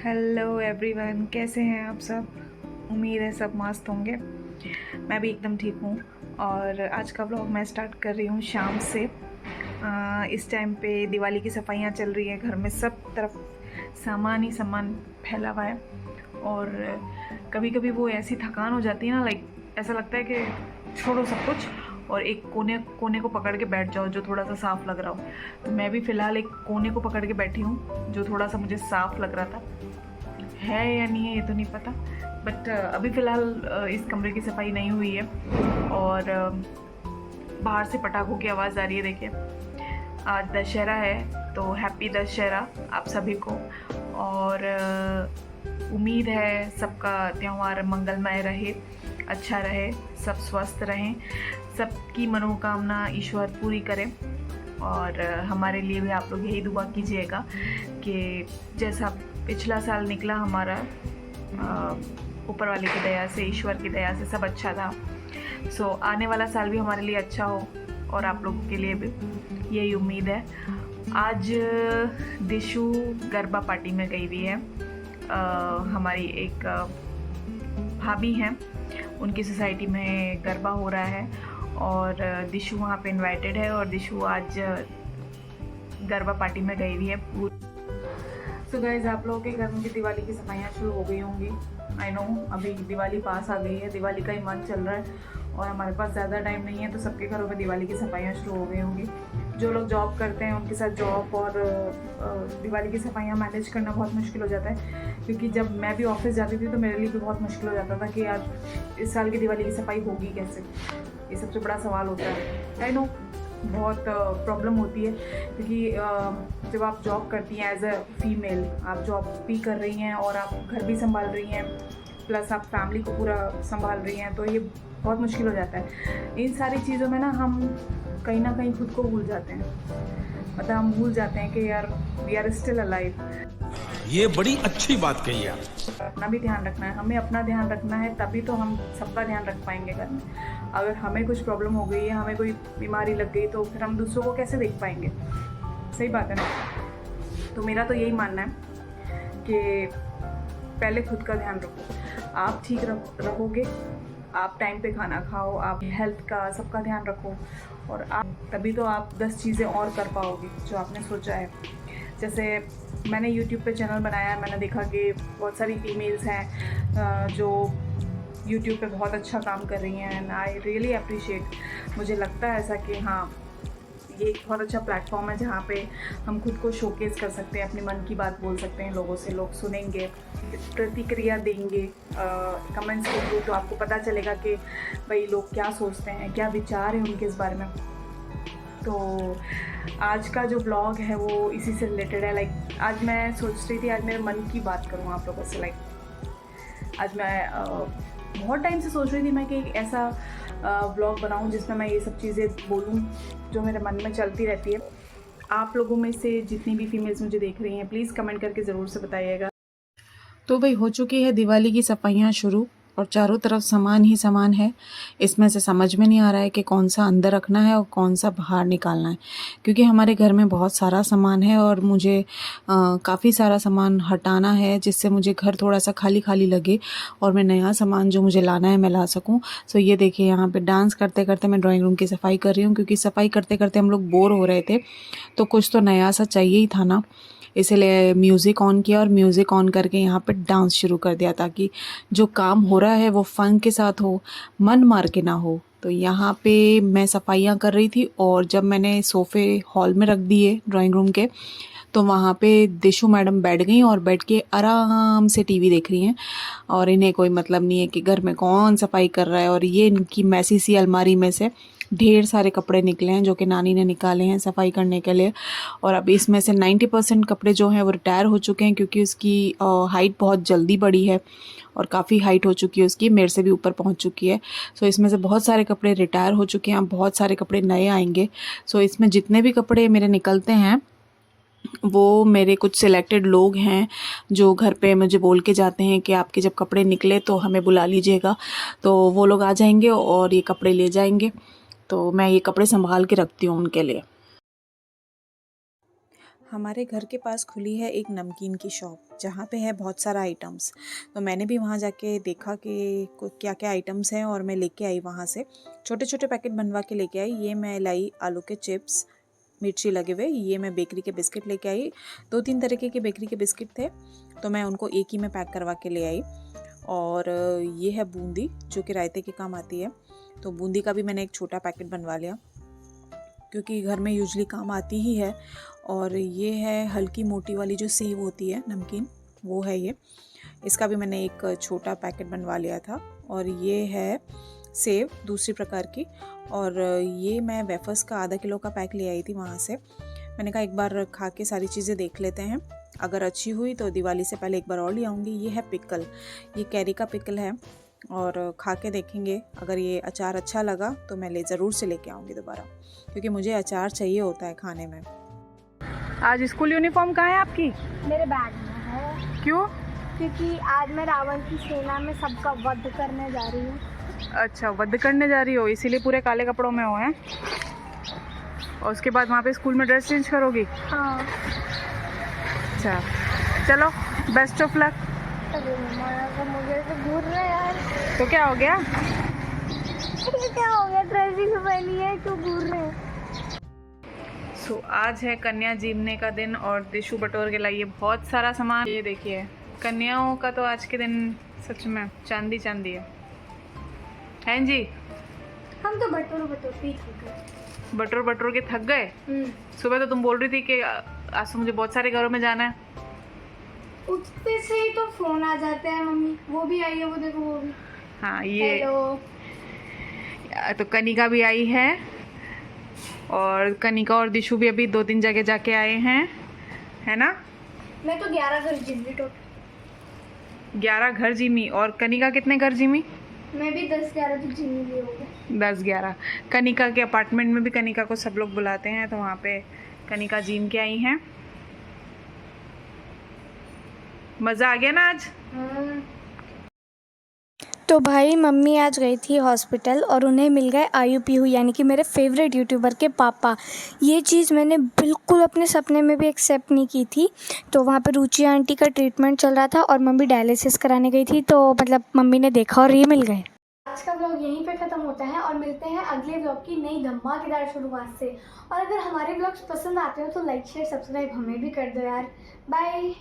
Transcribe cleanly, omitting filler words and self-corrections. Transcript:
Hello everyone, कैसे हैं आप सब। उम्मीद है सब मस्त होंगे। मैं भी एकदम ठीक हूँ। और आज का व्लॉग मैं स्टार्ट कर रही हूँ शाम से। इस टाइम पे दिवाली की सफाइयाँ चल रही हैं, घर में सब तरफ सामान ही सामान फैला हुआ है। और कभी कभी वो ऐसी थकान हो जाती है ना, लाइक ऐसा लगता है कि छोड़ो सब कुछ और एक कोने कोने को पकड़ के बैठ जाओ जो थोड़ा सा साफ़ लग रहा हो। तो मैं भी फ़िलहाल एक कोने को पकड़ के बैठी हूँ जो थोड़ा सा मुझे साफ़ लग रहा था। है या नहीं है ये तो नहीं पता, बट अभी फ़िलहाल इस कमरे की सफाई नहीं हुई है। और बाहर से पटाखों की आवाज़ आ रही है। देखिए, आज दशहरा है तो हैप्पी दशहरा आप सभी को। और उम्मीद है सबका त्यौहार मंगलमय रहे, अच्छा रहे, सब स्वस्थ रहें, सबकी मनोकामना ईश्वर पूरी करें। और हमारे लिए भी आप लोग यही दुआ कीजिएगा कि जैसा पिछला साल निकला हमारा, ऊपर वाले की दया से, ईश्वर की दया से सब अच्छा था। सो आने वाला साल भी हमारे लिए अच्छा हो और आप लोगों के लिए भी यही उम्मीद है। आज दिशु गरबा पार्टी में गई हुई है। हमारी एक भाभी हैं, उनकी सोसाइटी में गरबा हो रहा है और दिशु वहाँ पे इनवाइटेड है। और दिशु आज गरबा पार्टी में गई हुई है। सो गाइस, आप लोगों के घर में भी दिवाली की सफाइयाँ शुरू हो गई होंगी। आई नो, अभी दिवाली पास आ गई है, दिवाली का ही मंथ चल रहा है और हमारे पास ज़्यादा टाइम नहीं है, तो सबके घरों में दिवाली की सफाइयाँ शुरू हो गई होंगी। जो लोग जॉब करते हैं उनके साथ जॉब और दिवाली की सफाइयाँ मैनेज करना बहुत मुश्किल हो जाता है, क्योंकि जब मैं भी ऑफिस जाती थी तो मेरे लिए भी बहुत मुश्किल हो जाता था कि यार इस साल की दिवाली की सफाई होगी कैसे। ये सबसे बड़ा सवाल होता है। आई नो, बहुत प्रॉब्लम होती है, क्योंकि जब आप जॉब करती हैं एज अ फीमेल, आप जॉब भी कर रही हैं और आप घर भी संभाल रही हैं, प्लस आप फैमिली को पूरा संभाल रही हैं, तो ये बहुत मुश्किल हो जाता है। इन सारी चीज़ों में हम कहीं ना कहीं खुद को भूल जाते हैं। मतलब हम भूल जाते हैं कि यार वी आर स्टिल अलाइव। ये बड़ी अच्छी बात कही आप। अपना भी ध्यान रखना है, हमें अपना ध्यान रखना है, तभी तो हम सबका ध्यान रख पाएंगे घर में। अगर हमें कुछ प्रॉब्लम हो गई है, हमें कोई बीमारी लग गई, तो फिर हम दूसरों को कैसे देख पाएंगे। सही बात है ना। तो मेरा तो यही मानना है कि पहले खुद का ध्यान रखो। आप ठीक रहोगे, आप टाइम पे खाना खाओ, आप हेल्थ का सबका ध्यान रखो, और आप तभी तो आप 10 चीज़ें और कर पाओगे जो आपने सोचा है। जैसे मैंने YouTube पे चैनल बनाया है, मैंने देखा कि बहुत सारी फीमेल्स हैं जो YouTube पे बहुत अच्छा काम कर रही हैं, एंड आई रियली अप्रिशिएट। मुझे लगता है ऐसा कि हाँ, ये एक बहुत अच्छा प्लेटफॉर्म है जहाँ पे हम खुद को शोकेस कर सकते हैं, अपने मन की बात बोल सकते हैं लोगों से, लोग सुनेंगे, प्रतिक्रिया देंगे कमेंट्स के थ्रू, तो आपको पता चलेगा कि भाई लोग क्या सोचते हैं, क्या विचार है उनके इस बारे में। तो आज का जो ब्लॉग है वो इसी से रिलेटेड है। लाइक आज मैं सोच रही थी आज मेरे मन की बात करूँ आप लोगों से। लाइक आज मैं बहुत टाइम से सोच रही थी मैं कि एक ऐसा ब्लॉग बनाऊं जिसमें मैं ये सब चीज़ें बोलूं जो मेरे मन में चलती रहती है। आप लोगों में से जितनी भी फीमेल्स मुझे देख रही हैं, प्लीज़ कमेंट करके ज़रूर से बताइएगा। तो भाई हो चुकी है दिवाली की सफाइयाँ शुरू और चारों तरफ सामान ही सामान है। इसमें से समझ में नहीं आ रहा है कि कौन सा अंदर रखना है और कौन सा बाहर निकालना है, क्योंकि हमारे घर में बहुत सारा सामान है और मुझे काफ़ी सारा सामान हटाना है, जिससे मुझे घर थोड़ा सा खाली खाली लगे और मैं नया सामान जो मुझे लाना है मैं ला सकूं। सो ये देखिए, यहाँ पे डांस करते करते मैं ड्राइंग रूम की सफाई कर रही हूँ, क्योंकि सफाई करते करते हम लोग बोर हो रहे थे, तो कुछ तो नया सा चाहिए ही था ना। इसलिए म्यूज़िक ऑन किया और म्यूज़िक ऑन करके यहाँ पे डांस शुरू कर दिया, ताकि जो काम हो रहा है वो फन के साथ हो, मन मार के ना हो। तो यहाँ पे मैं सफाइयाँ कर रही थी और जब मैंने सोफ़े हॉल में रख दिए ड्राइंग रूम के, तो वहाँ पे दिशु मैडम बैठ गई और बैठ के आराम से टीवी देख रही हैं, और इन्हें कोई मतलब नहीं है कि घर में कौन सफाई कर रहा है। और ये इनकी मैसी सी अलमारी में से ढेर सारे कपड़े निकले हैं जो कि नानी ने निकाले हैं सफाई करने के लिए। और अब इसमें से 90% कपड़े जो हैं वो रिटायर हो चुके हैं, क्योंकि उसकी हाइट बहुत जल्दी बढ़ी है और काफ़ी हाइट हो चुकी है उसकी, मेरे से भी ऊपर पहुंच चुकी है। सो इसमें से बहुत सारे कपड़े रिटायर हो चुके हैं, अब बहुत सारे कपड़े नए आएंगे। सो इसमें जितने भी कपड़े मेरे निकलते हैं वो मेरे कुछ सिलेक्टेड लोग हैं जो घर पे मुझे बोल के जाते हैं कि आपके जब कपड़े निकले तो हमें बुला लीजिएगा। तो वो लोग आ जाएंगे और ये कपड़े ले जाएंगे, तो मैं ये कपड़े संभाल के रखती हूँ उनके लिए। हमारे घर के पास खुली है एक नमकीन की शॉप जहाँ पे है बहुत सारा आइटम्स। तो मैंने भी वहाँ जाके देखा कि क्या क्या आइटम्स हैं और मैं लेके आई वहाँ से। छोटे छोटे पैकेट बनवा के लेके आई। ये मैं लाई आलू के चिप्स, मिर्ची लगे हुए। ये मैं बेकरी के बिस्किट लेके आई। 2-3 तरीके के बेकरी के बिस्किट थे तो मैं उनको एक ही में पैक करवा के ले आई। और ये है बूंदी जो कि रायते के काम आती है। तो बूंदी का भी मैंने एक छोटा पैकेट बनवा लिया क्योंकि घर में यूजली काम आती ही है। और ये है हल्की मोटी वाली जो सेव होती है नमकीन, वो है ये। इसका भी मैंने एक छोटा पैकेट बनवा लिया था। और ये है सेव दूसरी प्रकार की। और ये मैं वेफर्स का आधा किलो का पैक ले आई थी वहाँ से। मैंने कहा एक बार खा के सारी चीज़ें देख लेते हैं, अगर अच्छी हुई तो दिवाली से पहले एक बार और ले आऊँगी। ये है पिकल, ये कैरी का पिकल है और खा के देखेंगे। अगर ये अचार अच्छा लगा तो मैं ज़रूर से लेके आऊँगी दोबारा, क्योंकि मुझे अचार चाहिए होता है खाने में। आज स्कूल यूनिफॉर्म कहाँ है आपकी? मेरे बैग में है। क्यों? क्योंकि आज मैं रावण की सेना में सबका वध करने जा रही हूँ। अच्छा, वध करने जा रही हो, इसीलिए पूरे काले कपड़ों में हो हैं? और उसके बाद वहाँ पे स्कूल में ड्रेस चेंज करोगी? हाँ। अच्छा, चलो बेस्ट ऑफ लक। अरे मम्मा मुझे तो घूर रहा है यार। तो क्या हो गया? ये क्या हो गया? ड्रेसिंग पहनी है, क्यों घूर रहे हैं? आज है कन्या जीवने का दिन और दिशु बटोर के लाइए बहुत सारा सामान। ये देखिए, कन्याओं का तो आज के दिन सच में चांदी चांदी है जी। हम तो बटोर बटोर के थक गए। सुबह तो तुम बोल रही थी कि आज तो मुझे बहुत सारे घरों में जाना है। उठते से ही तो फोन आ जाते हैं मम्मी। वो भी आई है, वो देखो वो भी। हाँ, ये हेलो। तो कनिका भी आई है और कनिका और दिशु भी अभी 2-3 जगह जाके आए हैं, है ना? मैं तो 11 घर जिमी टोटल। 11 घर जिमी। और कनिका कितने घर जिमी? मैं भी 10-11 तो जिमी भी हो गए। 10-11। कनिका के अपार्टमेंट में भी कनिका को सब लोग बुलाते हैं, तो वहाँ पे कनिका जिम के आई हैं। मज़ा आ गया ना आज? तो भाई मम्मी आज गई थी हॉस्पिटल और उन्हें मिल गए आयु पीहू, यानी कि मेरे फेवरेट यूट्यूबर के पापा। ये चीज़ मैंने बिल्कुल अपने सपने में भी एक्सेप्ट नहीं की थी। तो वहाँ पे रुचि आंटी का ट्रीटमेंट चल रहा था और मम्मी डायलिसिस कराने गई थी, तो मतलब मम्मी ने देखा और ये मिल गए। आज का व्लॉग यहीं पे ख़त्म होता है और मिलते हैं अगले व्लॉग की नई धमाकेदार शुरुआत से। और अगर हमारे व्लॉग्स पसंद आते हो तो लाइक शेयर सब्सक्राइब हमें भी कर दो यार। बाय।